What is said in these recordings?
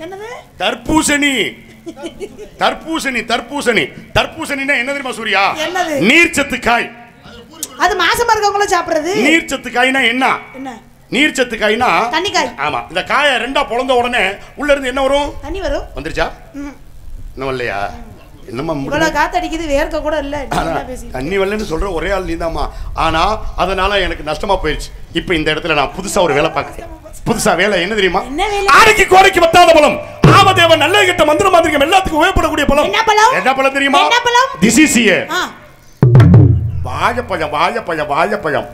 என்னது தர்பூசணி தர்பூசணி தர்பூசணி தர்பூசணினா என்ன தெரியுமா சூர்யா? நீர்ச்சத்து காய். அது மாசமா இருக்கவங்கள சாப்பிடுறது. நீர்ச்சத்து காய்னா என்ன? நீர்ச்சத்து காய்னா தண்ணி காய். ஆமா. இந்த காயை ரெண்டா பொளந்த உடனே உள்ள இருந்து என்ன வரும்? தண்ணி வரும். வந்துருச்சா? இன்னும் இல்லையா? என்னமா இவ்வளவு காத்து அடிக்குது, வேர்க்க கூட இல்ல. தண்ணி வரலன்னு சொல்ற ஒரே ஆள் நீதாமா. ஆனா அதனால எனக்கு நஷ்டமா போயிடுச்சு. இப்போ இந்த இடத்துல நான் புதுசா ஒரு வேலை பார்க்கிறேன். புதுசா வேலை என்ன தெரியுமா? ஆடிக்கு கோடைக்கு பத்தாத பழம், ஆமதேவன் நல்ல கிட்ட மந்திர மாந்திரிகம் எல்லாத்துக்கும் உபயோகப்படக்கூடிய பழம். என்ன பழம் தெரியுமா? திசிசியே வாழைப்பழம். வாழைப்பழம் வாழைப்பழம்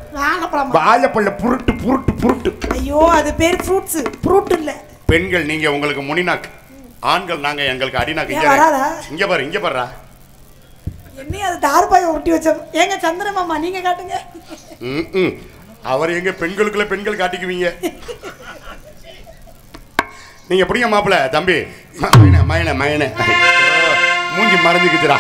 வாழைப்பழம் புருட்டு புருட்டு புருட்டு. ஐயோ அது பேர் ஃப்ரூட்ஸ், ஃப்ரூட் இல்ல. பெண்கள் நீங்க உங்களுக்கு முனிநாக்கு, ஆண்கள் நாங்க எங்களுக்கு அடிநாக்கு. இங்க பாரு இங்க பாருடா. என்ன அது தார்பாயை ஒட்டி வச்ச. ஏங்க சந்திர மாமா நீங்க காட்டுங்க. அவர் எங்க பெண்களுக்குள்ள பெண்கள் காட்டிக்குவீங்க. நீங்க எப்படிங்க மாப்பிள்ள தம்பி? மயன மயன மூஞ்சி மறைஞ்சுக்குதுடா.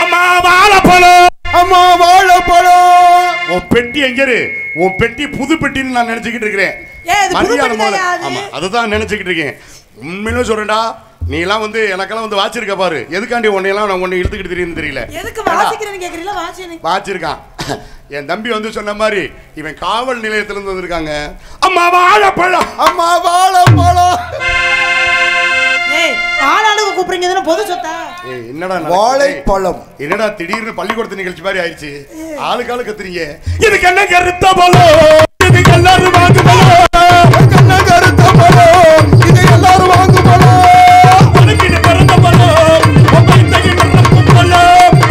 அம்மா வாழைப்பழம், அம்மா வாழைப்பழம். உன் பெட்டி எங்க இரு? உன் பெட்டி புது பெட்டின்னு நான் நினைச்சுக்கிட்டு இருக்கிறேன். ஆமா அதுதான் நினைச்சுக்கிட்டு இருக்கேன். உண்மையிலும் சொல்றேன்டா, நீ எல்லாம் வந்து எனக்கெல்லாம் வந்து வாச்சிருக்க பாரு. எதுக்காண்டி உன்னையெல்லாம் நான் உன்னை இழுத்துக்கிட்டு தெரியுன்னு தெரியல. வாச்சிருக்கான். என் தம்பி வந்து சொன்ன மாதிரி இவன் காவல் நிலையத்துல இருந்து வந்திருக்காங்க. அம்மா வாழைப்பழம், அம்மா வாழைப்பழம். என்னடா வாழைப்பழம்? என்னடா திடீர்னு பள்ளிக்கூடத்து நிகழ்ச்சி மாதிரி ஆயிடுச்சு. ஆளுக்கு ஆளு கத்துறீங்க. இதுக்கு என்ன கருத்த பழம்? இதுக்கு எல்லாரும் வாங்க பழம். என்ன கருத்த பழம்? இது எல்லாரும் வாங்க பழம். உனக்கு பிறந்த பழம், உங்களுக்கு பிறந்த பழம்.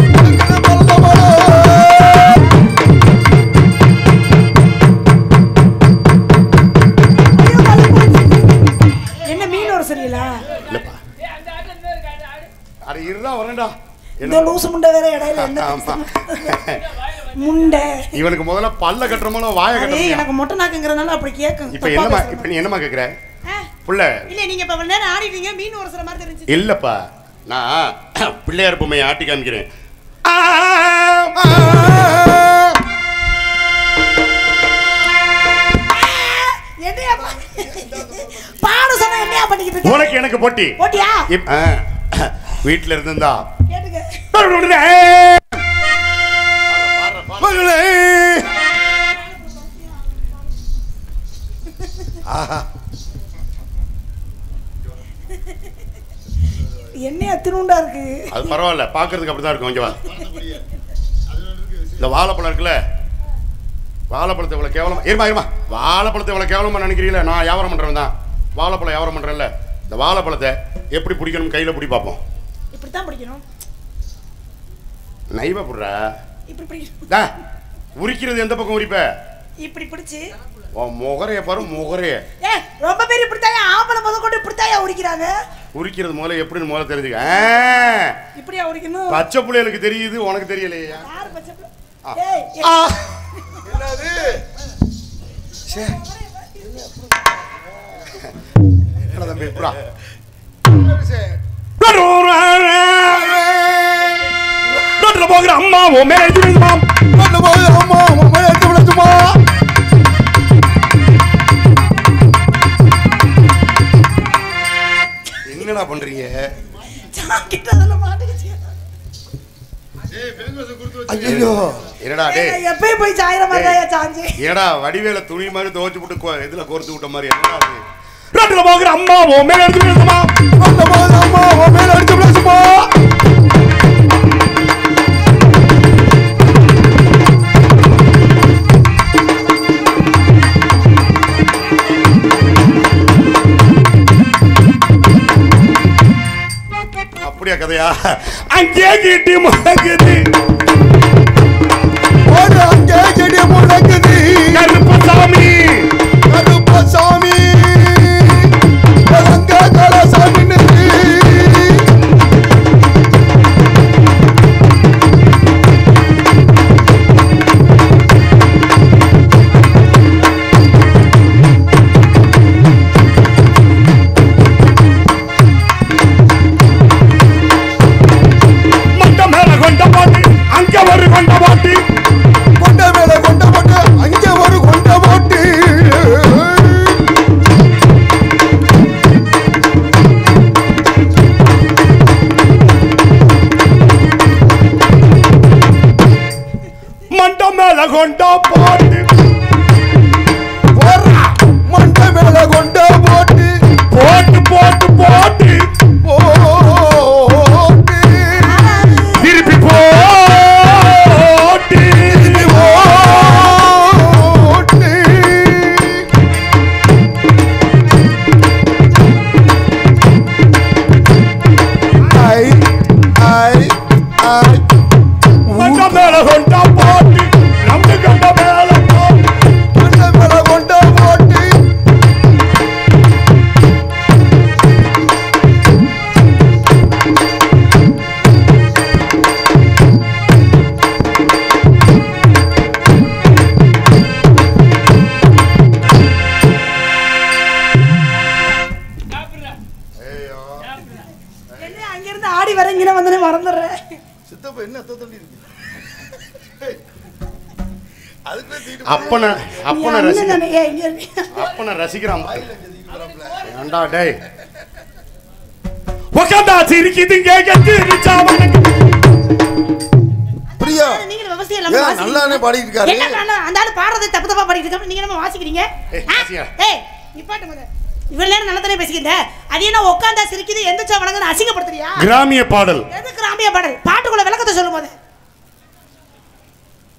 என்ன மீன் ஒரு சரியில்லை? இல்லப்பா அட இருடா வரேன்டா. இந்த லூசு முண்டை வேற இடையில என்ன முண்டை. இவனுக்கு முதல்ல பல்ல கட்டறமோ வாயை கட்டறமோ. எனக்கு மொட்டை நாக்குங்கறனால அப்படி கேக்கும். இப்போ என்னமா இப்போ நீ என்னமா கேக்குற? புள்ள இல்ல நீங்க இப்ப நேரா ஆடிட்டீங்க, மீன் ஒரசற மாதிரி தெரிஞ்சு. இல்லப்பா நான் பிள்ளையார் பொம்மையை ஆட்டி காமிக்கிறேன். என்னையா பாடு சொன்னா என்னையா பண்ணிக்கிட்டு இருக்க? உனக்கு எனக்கு போட்டி. போட்டியா? வீட்ல இருந்தா கேட்டுங்க. என்னையா திருண்டா இருக்கு? அது பரவாயில்ல, பாக்குறதுக்கு அப்படிதான் இருக்கும். கொஞ்சம் இந்த வாழைப்பழம் இருக்குல்ல, வாழைப்பழத்தை இவ்வளவு கேவலமா இருமா வாழைப்பழத்தை இவ்வளவு கேவலமா நினைக்கிறீங்களா? நான் வியாபாரம் பண்றேன் தான், வாழைப்பழம் வியாபாரம் பண்றேன்ல. இந்த வாழைப்பழத்தை எப்படி பிடிக்கணும்? கையில பிடி பார்ப்போம். இப்படித்தான் பிடிக்கணும். நைவா புடுறா. இப்படி பிடிக்கணும். உரிக்கிறது எந்த பக்கம் உரிப்ப? இப்படி பிடிச்சு. முகரைய பாரு முகரைய. ரொம்ப பேர் இப்படித்தாயா ஆம்பளை முத கொண்டு இப்படித்தாயா உரிக்கிறாங்க. உரிக்கிறது முதல்ல எப்படின்னு முதல்ல தெரிஞ்சுக்க. இப்படியா உரிக்கணும்? பச்சை புள்ளைகளுக்கு தெரியுது, உனக்கு தெரியலையா? யார் பச்சை புள்ள? என்னது? என்ன தம்பி புறா? ரோட்ல போகிற அம்மா உன் மேல எடுத்து விடுமா? ரோட்ல போகிற அம்மா உன் மேல எடுத்து விடுமா? என்னடா பண்றீங்க? சாக்கிட்டதல மாட்டிக்கிச்சு. ஐயோ என்னடா டேய் எப்பவே போய் சாயற மாதிரியா சாஞ்சே. என்னடா வடிவேல துணி மாதிரி துவைச்சு போட்டு இதுல கோர்த்து விட்ட மாதிரி என்னடா அது? ரோட்ல போகிற அம்மா உன் மேல எடுத்து விடுமா? ரோட்ல போகிற அம்மா உன் மேல எடுத்து விடுமா? அப்படியா கதையா? அங்கே கிட்டி முழங்குது, அங்கே கிட்டி முழங்குது. கருப்பசாமி கருப்பசாமி கலங்க கலசாமி. கொண்ட மேல கொண்ட போட்டு போட்டு போடுறா மண்டை மேல கொண்ட போட்டு போட்டு போட்டு போட்டு போட்டு திருப்பி போட்டு போட்டு ஐ ஐ ஐ மண்ட மேல கொண்டா போட்டு நம்ம கண்ட மேல போட்டு மண்டை மேல கொண்ட போட்டு என்ன அங்கிருந்து ஆடி வர இங்கே வந்து மறந்துடுறேன். சித்தப்பா என்ன அத்தை தள்ளி இருக்கு அதுக்குள்ள தீட்டு அப்பன நீ அப்பன அண்ணன் ரசிக்க தானே, ஏன் இங்க இரு. அப்பன ரசிக்கிறான் ஏண்டா டேய் உக்காந்தா சிரிக்குதுங்க கத்திரிச்சா வணக்கம் பிரியா நீங்க விவசாயம் இல்லாம ஏன் வாசிக்கிறீங்க. நல்லானே பாடிட்டு இருக்காரு என்ன பண்ணலாம்? அந்த ஆளு பாடுறது தப்பு தப்பா பாடிட்டு இருக்காரு. நீங்க நம்ம வாசிக்கிறீங்க. ஏய், ஆ? வாசியா. ஏய், நிப்பாட்டு முத. இவ்வளவு நேரம் நல்லா தானே பேசிக்கிட்ட. அது என்ன உட்கார்ந்தா சிரிக்குது, எந்திரிச்சா வணங்குன்னு அசிங்கப்படுத்துறியா? கிராமிய பாடல் எது கிராமிய பாடல்? பாட்டுக்குள்ள விளக்கத்தை சொல்லும் போது.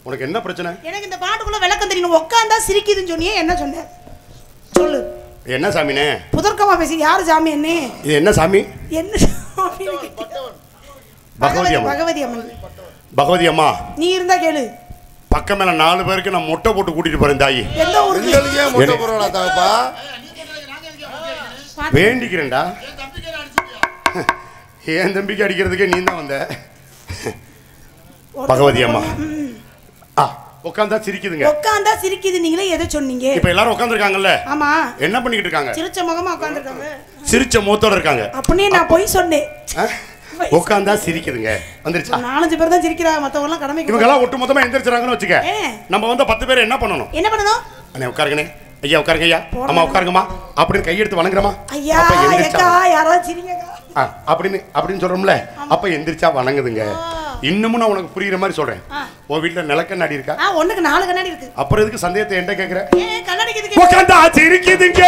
உனக்கு என்ன பிரச்சனை எனக்கு இந்த பாட்டுக்குள்ள விளக்கம் தெரியணும். உட்கார்ந்தா சிரிக்குதுன்னு சொன்னியே, என்ன சொன்ன? சொல்லு. என்ன சாமினே புதர்க்கமா பேசி யாரு சாமி என்ன? இது என்ன சாமி என்ன சாமி? பகவதி அம்மா பகவதி அம்மன். பகவதி அம்மா நீ இருந்தா கேளு. பக்கம் மேல 4 பேருக்கு நான் முட்டை போட்டு கூட்டிட்டு போறேன் தாயி எந்த ஊருக்கு? எங்களுக்கே முட்டை போடுறா தாப்பா வேண்டிக்கிறேன்டா என் தம்பிக்கு அடிக்கிறதுக்கே நீ தான் வந்த பகவதி அம்மா உட்காந்தா சிரிக்குதுங்க உட்கார்ந்தா சிரிக்குது நீங்களே எதை சொன்னீங்க? இப்ப எல்லாரும் உட்காந்துருக்காங்கல்ல ஆமா. என்ன பண்ணிக்கிட்டு இருக்காங்க சிரிச்ச முகமா உட்கார்ந்திருக்காங்க. சிரிச்ச முகத்தோட இருக்காங்க அப்படியே நான் போய் சொன்னேன். உட்காந்தா சிரிக்குதுங்க வந்துருச்சா 4-5 பேர் தான் சிரிக்கிறாங்க, மத்தவங்க எல்லாம் கடமைக்கு இவங்க எல்லாம் ஒட்டு மொத்தமா எந்திரிச்சாங்கன்னு வச்சுக்க நம்ம வந்து 10 பேர் என்ன பண்ணணும் என்ன பண்ணணும்? அண்ணே உட்காருங்கண்ணே ஐயா உட்காருங்க ஐயா அம்மா உட்காருங்கம்மா அப்படின்னு கையெடுத்து வணங்குறமா ஐயா ஏக்கா யாராவது சிரிங்கக்கா அப்படின்னு சொல்றோம்ல அப்ப எந்திரிச்சா வணங்குதுங்க இன்னமும் நான் உனக்கு புரியுற மாதிரி சொல்றேன் உன் வீட்டுல நிலக்கண்ணாடி இருக்கா ஒண்ணுக்கு 4 கண்ணாடி இருக்கு அப்புறம் எதுக்கு சந்தேகத்தை என்கிட்ட கேக்குற கண்ணாடிக்கு எதுக்கு உட்காந்தா சிரிக்குதுங்க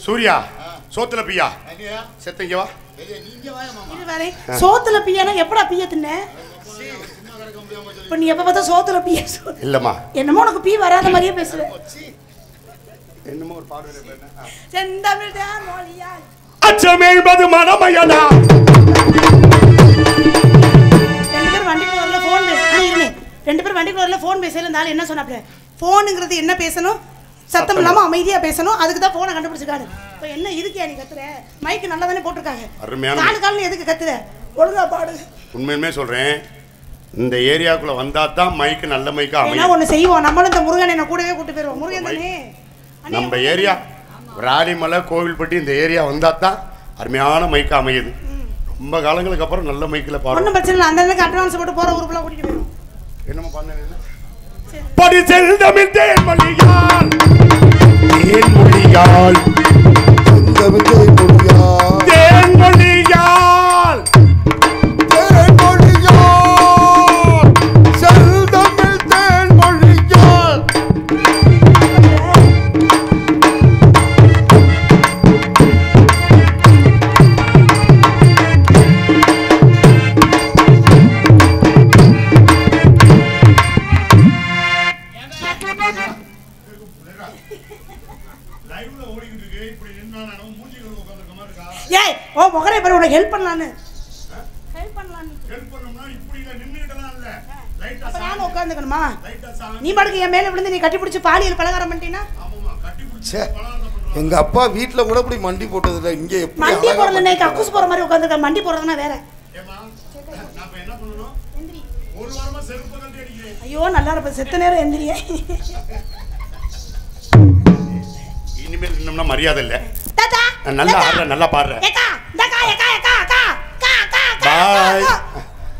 சூர்யா சோத்துல பியா செத்தங்க வா இது வேற சோத்துல பியானா எப்படா பிய தின்ன இப்ப நீ எப்ப பார்த்தா சோத்துல பிய இல்லம்மா என்னமோ உனக்கு பீ வராத மாதிரியே பேசுற என்னமோ ஒரு பாடு செந்தமிழ் தான் மொழியால் அச்சமே என்பது மனமயடா 2 பேர் வண்டிக்குள்ள வரல போன் பேசுறேன் 2 பேர் வண்டிக்குள்ள வரல போன் பேசல இருந்தாலும் என்ன சொன்னாப்ல போனுங்கிறது என்ன பேசணும் சத்தம் இல்லாம அமைதியா பேசணும் அதுக்கு தான் போனை கண்டுபிடிச்சிருக்காரு இப்போ என்ன இதுக்கே நீ கத்துற மைக் நல்லா தானே போட்டுருக்காங்க அருமையான கால் எதுக்கு கத்துற ஒழுங்கா பாடு உண்மையுமே சொல்றேன் இந்த ஏரியாக்குள்ள வந்தா தான் மைக் நல்ல மைக்கா என்ன அமையும் ஒண்ணு செய்வோம் நம்மளும் இந்த முருகன் என்ன கூடவே கூட்டி போயிடுவோம் முருகன் தானே நம்ம ஏரியா ராணிமலை கோவில்பட்டி இந்த ஏரியா வந்தா தான் அருமையான மைக்கா அமையுது ரொம்ப காலங்களுக்கு அப்புறம் நல்ல மைக்கில் பாருங்க ஒன்றும் பிரச்சனை இல்லை அந்த அட்வான்ஸ் போட்டு போற ஊருக்குலாம் கூட்டிட்டு போயிடும் என்னமா பண்ண படி செல்தமிழ் தேன்மொழியால் தேன்மொழியால் தேன்மொழியால் செல்தமிழ் தேன்மொழியால் ஏய் ஓ முகரை பாரு உனக்கு ஹெல்ப் பண்ணலான்னு ஹெல்ப் பண்ணலான்னு அப்ப நானும் உட்காந்துக்கணுமா நீ பாட்டுக்கு என் மேல விழுந்து நீ கட்டி பிடிச்சி பாலியல் பலகாரம் பண்ணிட்டீங்கன்னா எங்க அப்பா வீட்டுல கூட இப்படி மண்டி போட்டது இல்ல இங்க மண்டி போறதுல இன்னைக்கு அக்குஸ் போற மாதிரி உட்காந்துருக்க மண்டி போறதுனா வேற ஐயோ நல்லா இருப்ப செத்த நேரம் எந்திரியே. இனிமேல் இன்னும்னா மரியாதை இல்ல. தாத்தா நல்லா ஆடுற, நல்லா பாடுற. ஏக்கா டக்கா ஏக்கா ஏக்கா அக்கா கா கா பாய்.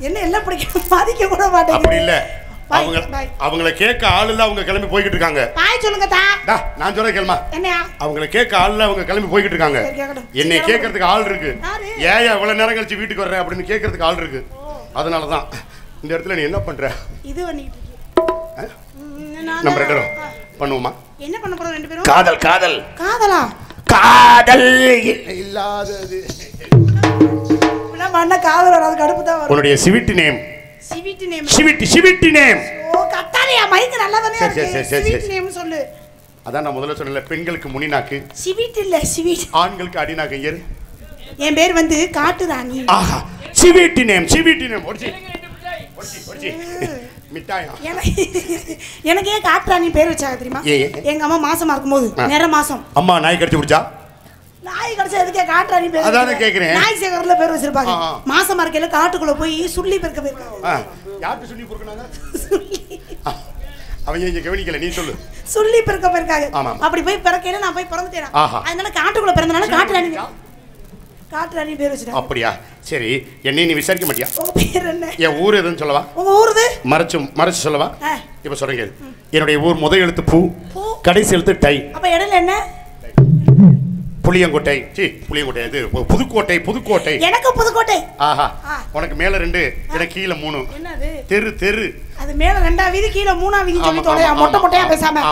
என்ன எல்லாம் பிடிக்க மதிக்க கூட மாட்டேங்குது. அப்படி இல்ல. அவங்கள கேட்க ஆள் இல்ல, அவங்க கிளம்பி போய்கிட்டு இருக்காங்க. பாய் சொல்லுங்க தா. நான் சொல்ற கேளுமா. என்னையா? அவங்கள கேட்க ஆள் இல்ல, அவங்க கிளம்பி போய்கிட்டு இருக்காங்க. என்னை கேட்கறதுக்கு ஆள் இருக்கு. ஏன் இவ்வளவு நேரம் கழிச்சு வீட்டுக்கு வர்ற அப்படின்னு கேட்கறதுக்கு ஆள் இருக்கு. அதனால தான் இந்த இடத்துல நீ என்ன பண்ற? இது பண்ணிட்டு இருக்கீங்க. நம்ம ரெண்டு பேரும் பண்ணுவோமா? என்ன பண்ண போறோம் ரெண்டு பேரும்? காதல். காதல். காதலா? காதல் இல்லாதது. நான் பண்ண காதல் வராது, கடுப்பு தான் வரும். உன்னுடைய sweet name. Sweet name. Sweet name. ஓ கட்டாரியா மைக் நல்லா தானே இருக்கு. ஸ்வீட் நேம் சொல்லு. அதான் நான் முதல்ல சொன்னல, பெண்களுக்கு முனிநாக்கு. ஸ்வீட் இல்ல ஸ்வீட். ஆண்களுக்கு அடிநாக்கு. ஏறு. என் பேர் வந்து காட்டுராணி. ஆஹா ஸ்வீட் நேம். ஓடிச்சி மிட்டாயா. எனக்கு ஏன் காட்டுராணி பேர் வச்சாங்க தெரியுமா? எங்க அம்மா மாசமா இருக்கும்போது நேர மாசம் அம்மா நாய் கடிச்சு பிடிச்சா. நாய் கடிச்சா எதுக்கே காட்டுராணி பேர்? அதானே கேக்குறேன். நாய் சேகர்ல பேர் வச்சிருப்பாங்க. மாசமா இருக்கையில காட்டுக்குள்ள போய் சுள்ளி பெருக்க போயிருக்காங்க. யாருக்கு சுள்ளி பெருக்கனாங்க? அவங்க இங்க கவனிக்கல, நீ சொல்லு. சுள்ளி பெருக்க போயிருக்காங்க. அப்படி போய் பிறக்கையில நான் போய் பிறந்துட்டேன். அதனால காட்டுக்குள்ள பிறந்தனால காட்டுராணி பேர் வச்சிருக்காங்க. அப்படியா? சரி, என்னை நீ விசாரிக்க மாட்டியா? உங்க பேர் என்ன? என் ஊர் எதுன்னு சொல்லவா? உங்க ஊருது மறைச்சு சொல்லவா? இப்ப சொல்றீங்க. என்னுடைய ஊர் முதல் எழுத்து பூ, கடைசி எழுத்து டை. அப்ப இடையில என்ன? புளியங்கோட்டை. புளியங்கோட்டை இது புதுக்கோட்டை. எனக்கு புதுக்கோட்டை. ஆஹா. உனக்கு மேல 2, எனக்கு கீழ 3. என்னது? தெரு. அது மேல 2ஆ வீதி, கீழ 3ஆ வீதி சொல்லி தொலையா மொட்டையா பேசாம.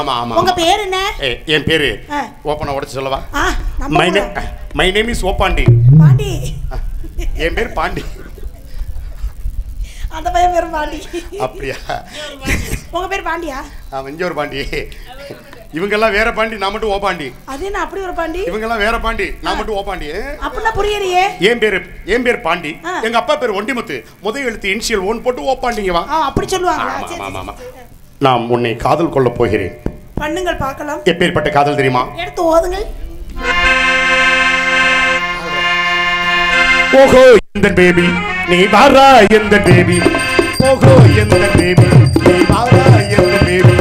உங்க பேர் என்ன? என் பேரு ஓபனா உடைச்சு சொல்லவா? மை நேம் இஸ் ஓபாண்டி. பாண்டி. என் பேர் பாண்டி. அந்த பையன் பேர் பாண்டி. அப்படியா? உங்க பேர் பாண்டியா? இங்க ஒரு பாண்டி. இவங்க எல்லாம் வேற பாண்டி, நான் மட்டும் ஓபாண்டி. அது என்ன அப்படி ஒரு பாண்டி? இவங்க எல்லாம் வேற பாண்டி, நான் மட்டும் ஓபாண்டி. அப்பனா புரியலையே. என் பேர் பாண்டி, எங்க அப்பா பேர் ஒண்டிமுத்து. முதல் எழுத்து இனிஷியல் 1 போட்டு ஓபாண்டிங்க வா. அப்படி சொல்லுவாங்க. ஆமா. நான் உன்னை காதல் கொள்ள போகிறேன். பண்ணுங்கள் பார்க்கலாம். எப்பேற்பட்ட காதல் தெரியுமா? எடுத்து ஓதுங்கள். ஓஹோ இந்த பேபி நீ வாரா, இந்த பேபி. ஓஹோ இந்த பேபி நீ வாரா, இந்த பேபி.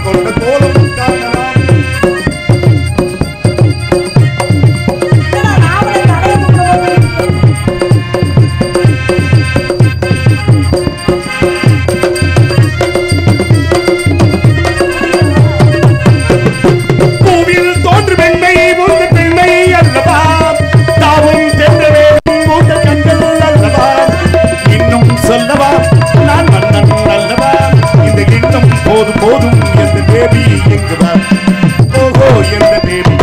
கொண்ட கோலம் காணலாம். பூவில் தோன்று பெண்மை மூன்று பெண்மை அல்லவா, தாவும் தென்றவே மூன்று கண்கள் அல்லவா, இன்னும் சொல்லவா நான் மன்னன் அல்லவா, இந்த எண்ணம் போதும் எந்த பேபி எங்குவா. ஓஹோ எந்த பேபி.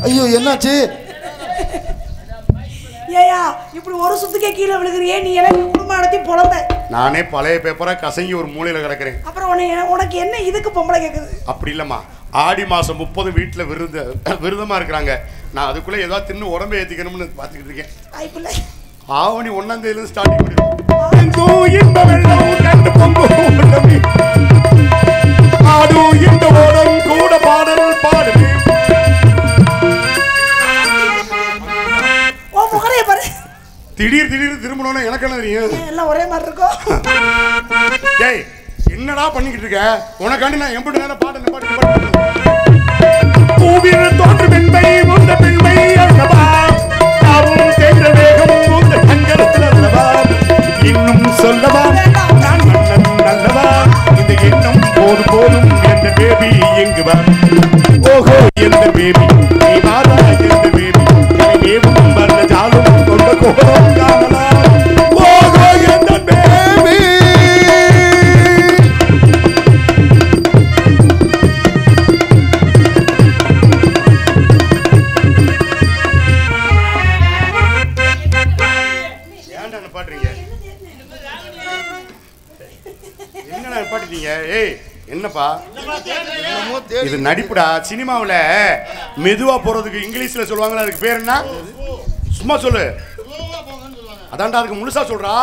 ஐயோ என்னாச்சு? ஏயா இப்படி ஒரு சுத்துக்கே கீழே விழுகிறியே, நீ எனக்கு குடும்பம் நடத்தி பொழந்த. நானே பழைய பேப்பரா கசங்கி ஒரு மூலையில கிடக்குறேன். அப்புறம் உனக்கு என்ன இதுக்கு பொம்பளை கேக்குது? அப்படி இல்லம்மா, ஆடி மாசம் 30 வீட்டுல விருதமா இருக்கிறாங்க. நான் அதுக்குள்ள ஏதாவது தின்னு உடம்பை ஏத்திக்கணும்னு பாத்துக்கிட்டு இருக்கேன். ஆவணி 1ஆம் தேதியில ஸ்டார்டிங் பண்ணிடுவோம். இந்த வெள்ளம் கண்டு பொங்கும் ஆடு இந்த ஓடம் கூட பாடல் பாடுவே. ஓ முகரைய பாரு. திடீர் திரும்பணும்னா எனக்கு என்ன தெரியும்? எல்லாம் ஒரே மாதிரி இருக்கும். டேய் என்னடா பண்ணிக்கிட்டு இருக்க? உனக்காண்டி நான் எப்படி நேரம் பாட்டு பூவியில் தோன்று பெண்மை உந்த பெண்மை அல்லவா, தாவும் தேன்ற வேகம் உந்த கண்கள் அல்லவா, இன்னும் சொல்லவா நான் மன்னன் அல்லவா, இந்த எண்ணம் போதும் எந்த பேபி எங்குவா. ஓஹோ எந்த பேபி நீ வாரா, எந்த பேபி ஏவும் வந்த ஜாலும் கொண்ட கோலம் காணலாம். ஓஹோ எந்த பேபி. என்னப்பா இது நடிப்புடா. சினிமாவில் மெதுவா போறதுக்கு இங்கிலீஷ்ல சொல்லுவாங்களா, அதுக்கு பேர் என்ன? சும்மா சொல்லு. அதான்டா அதுக்கு முழுசா சொல்றா.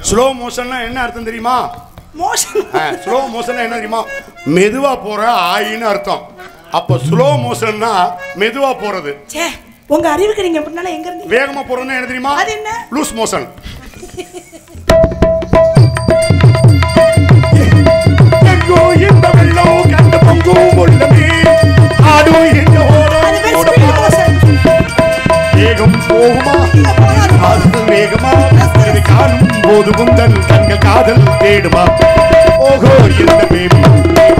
ஸ்லோ மோஷன்னா என்ன அர்த்தம் தெரியுமா? ஸ்லோ மோஷன் என்ன தெரியுமா? மெதுவா போற ஆயின்னு அர்த்தம். அப்ப ஸ்லோ மோஷன்னா மெதுவா போறது. உங்க அறிவுக்கு நீங்க எப்படினால எங்க இருந்து வேகமா போறதுன்னா என்ன தெரியுமா? அது என்ன? Loose motion. எங்கோ இந்த வெள்ளம் கண்ட பொங்கும் உள்ளமே ஆடும் எங்க வேகம் போகுமா அது வேகமா இதை காணும் போது முந்தன் கண்கள் காதல் தேடுமா ஓகோ எந்த பேபி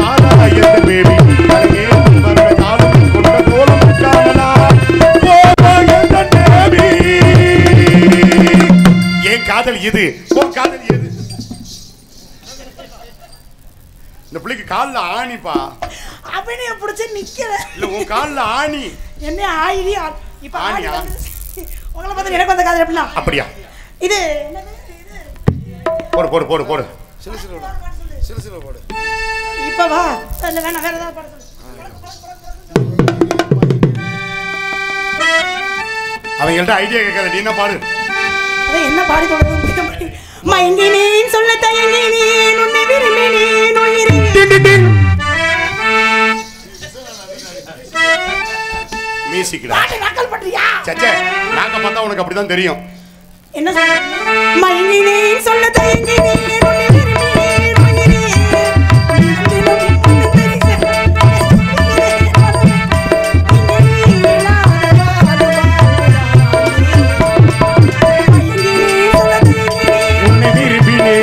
ஆனா எந்த பேபி கலங்கேறும் வந்த காலம் கொண்ட கோலம் காணலாம் ஓகோ எந்த பேபி ஏன் காதல் இது உன் காதல் எது இந்த பிள்ளைக்கு கால்ல ஆணிப்பா அவனே பிடிச்சி நிக்கல இல்ல உன் கால்ல ஆணி என்ன ஆயிரி இப்ப ஆணியா? உங்களை பார்த்து எனக்கு வந்த காதல் எப்படின்னா அப்படியா இது என்னது இது போடு போடு போடு போடு சில போடு இப்ப வா இல்ல வேணாம் வேற ஏதாவது பாட சொல்லு அவங்கள்ட்ட ஐடியா கேட்காத நீ என்ன பாடு அத என்ன பாடி தொடர்ந்து மயங்கினேன் சொல்ல தயங்கினேன் உன்னை விரும்பினேன் உயிரே மியூசிக்டா பாட்டு நக்கல் பண்றியா சச்சே நாங்க பார்த்தா உனக்கு அப்படிதான் தெரியும் என்ன சொல்ற மயங்கினேன் சொல்ல தயங்கினேன் உன்னை விரும்பினேன் உயிரே தினம் உன்னை தெரிச உன்னை விரும்பினே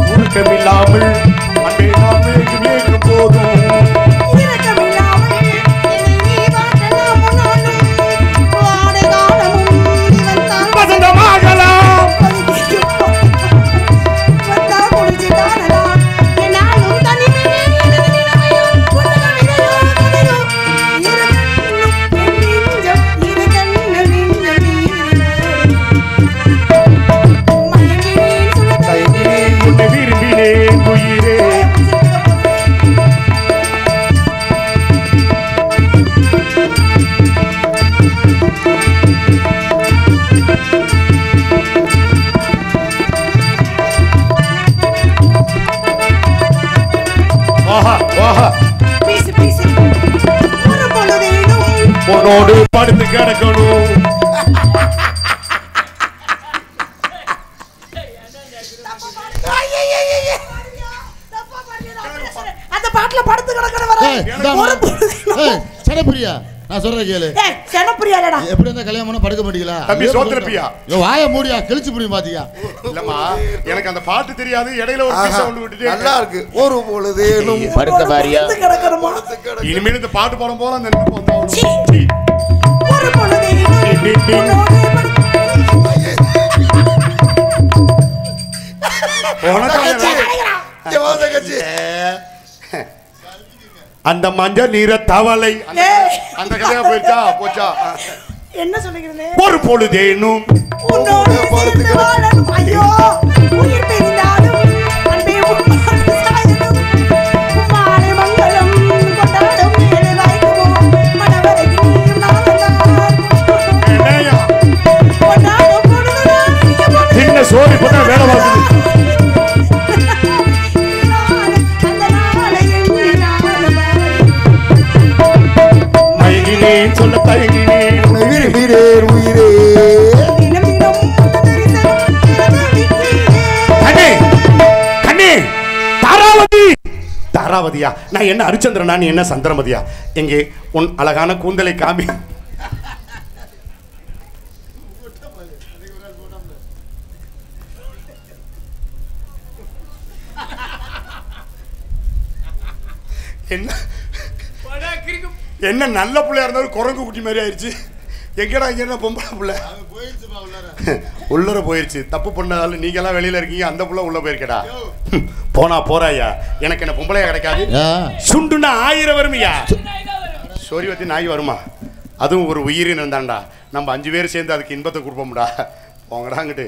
உருக்கமில்லாமல் அன்பே நாம் ஏகும் போதும் இரக்கமில்லாமல் என்னை நீ வாட்டலாம் முன்னாலும் வாடை காலமும் நீ வந்தால் வசந்தமாகலாம் வந்தா குளிச்சு காணலாம் என்னாலும் தனிமையே எனது நிலைமையும் உன் கவிதையோ கதையோ இரு கண்ணும் மயங்கினேன் சொல்ல தயங்கினேன் உன்னை விரும்பினேன் உயிரே வாஹா வாஹா பீசு பீசு ஒரு பொழுதேனும் உன்னோடு படுத்து கிடக்கணும் அந்த பாட்டுல படுத்து கிடக்கிற வர ஒரு பொழுதேனும் சடப்பிரியா நான் சொல்றேன் கேளு ஏய் செனப்பிரியாடா எப்படி இருந்தா கல்யாணம் பண்ண படுக்க மாட்டீங்களா தம்பி, சோத்திரப்பியா. வாய மூடியா கிழிச்சு புரியும் பாத்தியா இல்லம்மா எனக்கு அந்த பாட்டு தெரியாது இடையில ஒரு பீஸ ஒன்று விட்டுட்டு நல்லா இருக்கு ஒரு பொழுதேனும் படுக்க பாரியா படுத்து கிடக்கிறோமா இனிமேல் இந்த பாட்டு பாடம் போல அந்த நினைப்பு வந்தாகணும். சீ. சீ. ஒரு பொழுதேனும் உன்னோடு உனக்கு கட்சி அந்த மஞ்சள் நீர தவளை ஏய். அந்த கதையா போயிருச்சா போச்சா என்ன சொல்லிக்கிறேன் ஒரு பொழுதேனும் உன்னோடு சேர்ந்து வாழணும் ஐயோ உயிர் பிரிந்தாலும் அன்பே உன்மார்க்கு சாயணும் மாலை மங்களம் கொண்டாடும் மேலே வாய்க்குவோம் மனவரைக்கு நீயும் நாதனார் என்னையா? கொண்டாடும் பொழுதுதான் இனிய பொழுது. சின்ன சோறு இப்பதான் வேலை பார்க்குது அந்த நாளை எண்ணி நானும் மயங்கினேன் சொல்ல தயங்கினேன் உன்னை விரும்பினேன் உயிரே தினம் தினம் உந்த தரிசனம் தினமிக்கே. கண்ணே கண்ணே தாராவதி தாராவதியா நான் என்ன ஹரிச்சந்திரனா நீ என்ன சந்திரமதியா எங்கே உன் அழகான கூந்தலை காமி என்ன என்ன நல்ல பிள்ளையா இருந்தாலும் குரங்கு குட்டி மாதிரி ஆயிடுச்சு எங்கடா இங்க என்ன பொம்பளை பிள்ளை உள்ளர போயிருச்சு தப்பு பண்ணதால நீங்க எல்லாம் வெளியில இருக்கீங்க அந்த புள்ள உள்ள போயிருக்கடா போனா போறாயா எனக்கு என்ன பொம்பளையா கிடைக்காது சுண்டுனா 1000 வருமையா சோரி வத்தி நாய் வருமா அதுவும் ஒரு உயிரினம் தான்டா நம்ம 5 பேர் சேர்ந்து அதுக்கு இன்பத்தை கொடுப்போம்டா போங்கடாங்கிட்டு